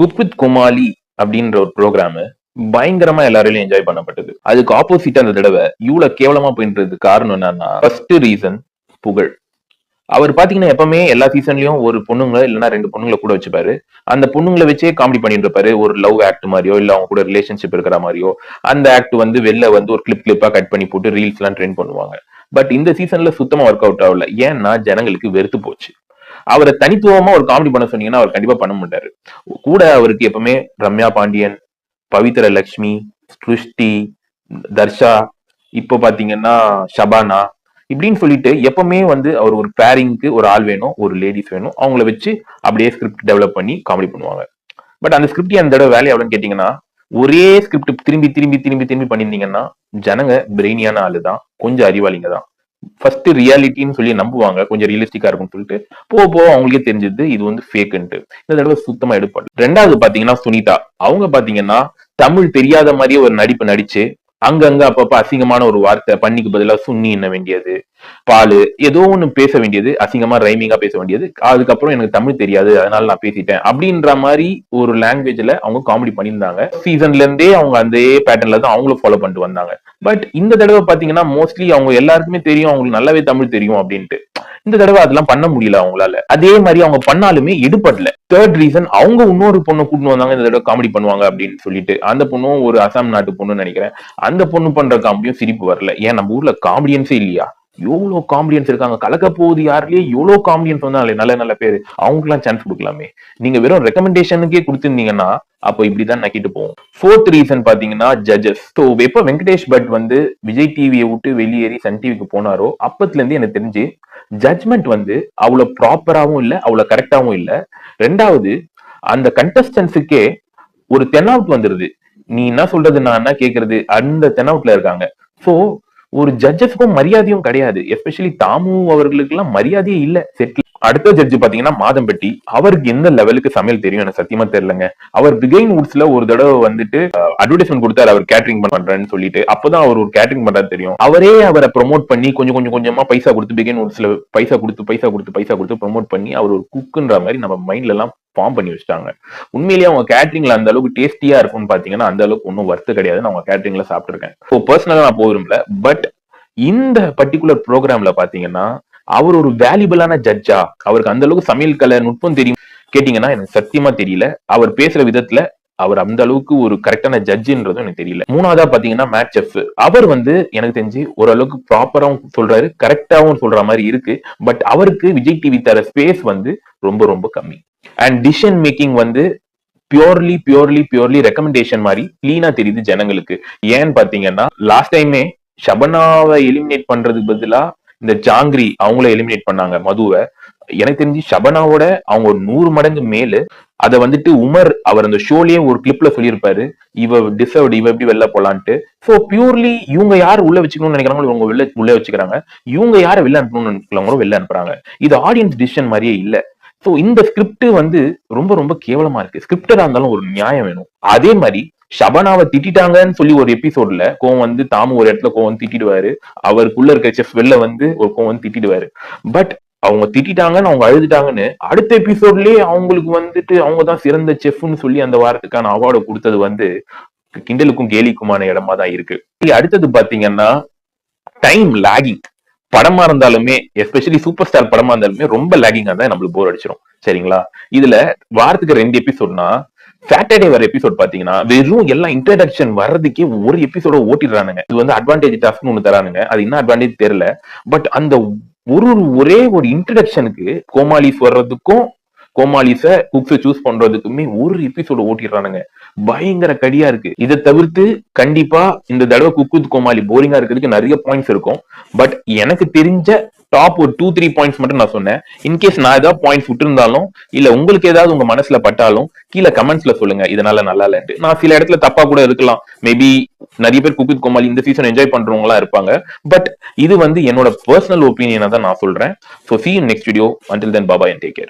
Cook with கோமாளி அப்படின்ற ஒரு program பயங்கரமா எல்லாராலையும் என்ஜாய் பண்ணப்பட்டது. அதுக்கு ஆப்போசிட்டா அந்த தடவை இவ்வளவு கேவலமா போயின்றது காரணம் என்னன்னா, ஃபர்ஸ்ட் ரீசன் புகழ். அவர் பாத்தீங்கன்னா எப்பவுமே எல்லா சீசன்லயும் ஒரு பொண்ணுங்க இல்லைன்னா 2 பொண்ணுங்களை கூட வச்சுப்பாரு. அந்த பொண்ணுங்களை வச்சே காமெடி பண்ணிட்டு இருப்பாரு. ஒரு லவ் ஆக்ட் மாதிரியோ இல்ல அவங்க கூட ரிலேஷன்ஷிப் இருக்கிற மாதிரியோ அந்த ஆக்ட் வந்து வெளில வந்து ஒரு கிளிப்பா கட் பண்ணி போட்டு ரீல்ஸ் எல்லாம் ட்ரெண்ட் பண்ணுவாங்க. பட் இந்த சீசன்ல சுத்தமா ஒர்க் அவுட் ஆகல. ஏன்னா ஜனங்களுக்கு வெறுத்து போச்சு. அவரை தனித்துவமா ஒரு காமெடி பண்ண சொன்னீங்கன்னா அவர் கண்டிப்பா பண்ண மாட்டாரு. கூட அவருக்கு எப்பவுமே ரம்யா பாண்டியன், பவித்ர லட்சுமி, ஸ்ருஷ்டி, தர்ஷா, இப்போ பாத்தீங்கன்னா ஷபானா இப்படின்னு சொல்லிட்டு எப்பவுமே வந்து அவர் ஒரு பேரிங்க்கு ஒரு ஆள் வேணும், ஒரு லேடிஸ் வேணும். அவங்கள வச்சு அப்படியே ஸ்கிரிப்ட் டெவலப் பண்ணி காமெடி பண்ணுவாங்க. பட் அந்த ஸ்கிரிப்ட் அந்த தடவை வேலை எவ்வளவுன்னு கேட்டீங்கன்னா, ஒரே ஸ்கிரிப்ட் திரும்பி திரும்பி திரும்பி திரும்பி பண்ணியிருந்தீங்கன்னா ஜனங்க பிரெயினியான ஆளு தான், கொஞ்சம் அறிவாளிங்க தான். ஃபர்ஸ்ட் ரியாலிட்டின்னு சொல்லி நம்புவாங்க, கொஞ்சம் ரியலிஸ்டிக்கா இருக்கும்னு சொல்லிட்டு போக அவங்களுக்கே தெரிஞ்சது இது வந்து ஃபேக்குன்ட்டு. இந்த தடவை சுத்தமா எடுப்பாடு. ரெண்டாவது பாத்தீங்கன்னா சுனிதா, அவங்க பாத்தீங்கன்னா தமிழ் தெரியாத மாதிரியே ஒரு நடிப்பு நடிச்சு அங்கங்க அப்பப்ப அசிங்கமான ஒரு வார்த்தை பண்ணிக்கு பதிலா சுண்ணி என்ன வேண்டியது, பாலு ஏதோ ஒண்ணு பேச வேண்டியது, அசிங்கமா ரைமிங்கா பேச வேண்டியது, அதுக்கப்புறம் எனக்கு தமிழ் தெரியாது அதனால நான் பேசிட்டேன் அப்படின்ற மாதிரி ஒரு லாங்குவேஜ்ல அவங்க காமெடி பண்ணியிருந்தாங்க. சீசன்ல இருந்தே அவங்க அதே பேட்டர்ன்ல தான் அவங்களும் ஃபாலோ பண்ணிட்டு வந்தாங்க. பட் இந்த தடவை பாத்தீங்கன்னா மோஸ்ட்லி அவங்க எல்லாருக்குமே தெரியும் அவங்களுக்கு நல்லாவே தமிழ் தெரியும் அப்படின்ட்டு. இந்த தடவை அதெல்லாம் பண்ண முடியல அவங்களால. அதே மாதிரி அவங்க பண்ணாலுமே எடுபடல. தேர்ட் ரீசன், அவங்க இன்னொரு பொண்ணு கூட்டிட்டு வந்தாங்க இந்த தடவை காமெடி பண்ணுவாங்க அப்படின்னு சொல்லிட்டு. அந்த பொண்ணும் ஒரு அசாம் நாட்டு பொண்ணுன்னு நினைக்கிறேன். அந்த பொண்ணு பண்ற காமெடியும் சிரிப்பு வரல. ஏன் நம்ம ஊர்ல காமெடியன்ஸே இல்லையா? எவ்வளவு காமெடியன்ஸ் இருக்காங்க. கலக்க போகுது யாருலயே எவ்வளவு காமெடியன்ஸ் வந்தாலே நல்ல நல்ல பேரு, அவங்களுக்கு எல்லாம் சான்ஸ் கொடுக்கலாமே. நீங்க வெறும் ரெக்கமெண்டேஷனுக்கே கொடுத்திருந்தீங்கன்னா அப்போ இப்படிதான் நக்கிட்டு போவோம். ஃபோர்த் ரீசன் பாத்தீங்கன்னா ஜட்ஜஸ். ஸோ எப்ப வெங்கடேஷ் பட் வந்து விஜய் டிவியை விட்டு வெளியேறி சன் டிவிக்கு போனாரோ அப்பத்துல இருந்து எனக்கு தெரிஞ்சு ஜட்ஜ்மெண்ட் வந்து அவ்வளவு ப்ராப்பராகவும் இல்ல, அவ்வளவு கரெக்டாவும் இல்ல. ரெண்டாவது, அந்த கண்டஸ்டன்ஸுக்கே ஒரு தென்னாவுட் வந்துருது. நீ என்ன சொல்றது நான் என்ன கேக்குறது அந்த தென்னாவுட்ல இருக்காங்க. சோ ஒரு ஜட்ஜஸ்க்கும் மரியாதையும் கிடையாது. எஸ்பெஷலி தாமு அவர்களுக்கு எல்லாம் மரியாதையே இல்ல செட்ல. அடுத்த ஜட்ஜ் பாத்தீங்கன்னா மாதம்பட்டி. அவருக்கு எந்த லெவலுக்கு சமையல் தெரியும் எனக்கு சத்தியமா தெரியலங்க. அவர் பிகைன் வுட்ஸ்ல ஒரு தடவை வந்துட்டு அட்வர்டைஸ்மெண்ட் கொடுத்தாரு அவர் கேட்டரிங் பண்றேன்னு சொல்லிட்டு. அப்பதான் அவர் ஒரு கேட்டரிங் பண்றாரு தெரியும். அவரே அவரை ப்ரொமோட் பண்ணி கொஞ்சம் கொஞ்சம் கொஞ்சமா பைசா கொடுத்து பிகைன் வுட்ஸ்ல பைசா கொடுத்து ப்ரொமோட் பண்ணி அவர் ஒரு குக்குன்ற மாதிரி நம்ம மைண்ட்ல எல்லாம் ஃபார்ம் பண்ணி வச்சிட்டாங்க. உண்மையிலேயே அவங்க கேட்டரிங்ல அந்த அளவுக்கு டேஸ்டியா இருக்கும்னு பாத்தீங்கன்னா அந்த அளவுக்கு ஒன்றும் வர்த்து கிடையாது. நான் அவங்க கேட்டரிங்ல சாப்பிட்டுருக்கேன். ஸோ பர்சனலா நான் போகிறோம்ல. பட் இந்த பர்டிகுலர் ப்ரோக்ராம்ல பாத்தீங்கன்னா அவர் ஒரு வேல்யூபிளான ஜட்ஜா, அவருக்கு அந்த அளவுக்கு சமையல் கலை நுட்பம் தெரியும் கேட்டீங்கன்னா எனக்கு சத்தியமா தெரியல. அவர் பேசுற விதத்துல அவர் அந்த அளவுக்கு ஒரு கரெக்டான ஜட்ஜ்ன்றதும் எனக்கு தெரியல. மூணாவதா பாத்தீங்கன்னா மேட் செஃப். அவர் வந்து எனக்கு தெரிஞ்சு ஓரளவுக்கு ப்ராப்பராவும் சொல்றாரு, கரெக்டாவும் சொல்ற மாதிரி இருக்கு. பட் அவருக்கு விஜய் டிவி தர ஸ்பேஸ் வந்து ரொம்ப ரொம்ப கம்மி. அண்ட் டிசிஷன் மேக்கிங் வந்து பியூர்லி ரெக்கமெண்டேஷன் மாதிரி கிளீனா தெரியுது ஜனங்களுக்கு. ஏன்னு பாத்தீங்கன்னா லாஸ்ட் டைமே ஷபனாவை எலிமினேட் பண்றதுக்கு பதிலா இந்த ஜாங்கிரி அவங்கள எலிமினேட் பண்ணாங்க மதுவை. எனக்கு தெரிஞ்சு ஷபனாவோட அவங்க ஒரு 100 மடங்கு மேலு. அதை வந்துட்டு உமர் அவர் அந்த ஷோலயே ஒரு கிளிப்ல சொல்லியிருப்பாரு, இவ டிசர்வ்டு, இவ எப்படி வெளில போலான்ட்டு. சோ பியூர்லி இவங்க யார் உள்ள வச்சுக்கணும்னு நினைக்கிறாங்களோ இவங்க உள்ள வச்சுக்கிறாங்க, இவங்க யார வெளில அனுப்பணும்னு நினைக்கிறாங்களோ வெளில அனுப்புறாங்க. இது ஆடியன்ஸ் டிசிஷன் மாதிரியே இல்ல. சோ இந்த ஸ்கிரிப்ட் வந்து ரொம்ப ரொம்ப கேவலமா இருக்கு. ஸ்கிரிப்டரா இருந்தாலும் ஒரு நியாயம் வேணும். அதே மாதிரி ஷபனாவை திட்டாங்கன்னு சொல்லி ஒரு எபிசோட்ல கோவம் வந்து தாமு ஒரு இடத்துல கோவம் திட்டிடுவாரு, அவருக்குள்ள இருக்க செஃப் வெளில வந்து ஒரு கோவம் திட்டிடுவாரு. பட் அவங்க திட்டாங்கன்னு அவங்க அழுதுட்டாங்கன்னு அடுத்த எபிசோட்லயே அவங்களுக்கு வந்துட்டு அவங்கதான் சிறந்த செஃப்னு சொல்லி அந்த வாரத்துக்கான அவார்டு கொடுத்தது வந்து கிண்டலுக்கும் கேலிக்குமான இடமா தான் இருக்கு. அடுத்தது பாத்தீங்கன்னா டைம் லாகிங். படமா இருந்தாலுமே எஸ்பெஷலி சூப்பர் ஸ்டார் படமா இருந்தாலுமே ரொம்ப லாகிங்கா தான் நம்மளுக்கு போர் அடிச்சிடும். சரிங்களா? இதுல வாரத்துக்கு 2 எபிசோட்னா சாட்டர்டே வர எபிசோட் பாத்தீங்கன்னா வெறும் எல்லாம் இன்ட்ரடக்ஷன் வர்றதுக்கே ஒரு எபிசோட ஓட்டிடுறானுங்க. இது வந்து அட்வான்டேஜ் டாஸ்க்னு ஒண்ணு தரானுங்க. அது என்ன அட்வான்டேஜ் தெரியல. பட் அந்த ஒரே ஒரு இன்ட்ரடக்ஷனுக்கு கோமாளிஸ் வர்றதுக்கும் கோமாளிஸ குக்ஸ சூஸ் பண்றதுக்குமே ஒரு எபிசோட ஓட்டிடுறானுங்க. பயங்கர கடியா இருக்கு. இதை தவிர்த்து கண்டிப்பா இந்த தடவை குக் வித் கோமாளி போரிங்கா இருக்கிறதுக்கு நிறைய பாயிண்ட்ஸ் இருக்கும். பட் எனக்கு தெரிஞ்ச டாப் ஒரு 2-3 பாயிண்ட்ஸ் மட்டும் நான் சொன்னேன். இன்கேஸ் நான் ஏதாவது பாயிண்ட்ஸ் விட்டுருந்தாலும் இல்ல உங்களுக்கு ஏதாவது உங்க மனசுல பட்டாலும் கீழே கமெண்ட்ஸ்ல சொல்லுங்க, இதனால நல்லா இல்லன்ட்டு. நான் சில இடத்துல தப்பா கூட இருக்கலாம். மேபி நிறைய பேர் குக் வித் கோமாளி இந்த சீசன் என்ஜாய் பண்றவங்களா இருப்பாங்க. பட் இது வந்து என்னோட பர்சனல் ஒப்பீனியனா தான் நான் சொல்றேன். So see you in next video. Until then, bye bye and take care.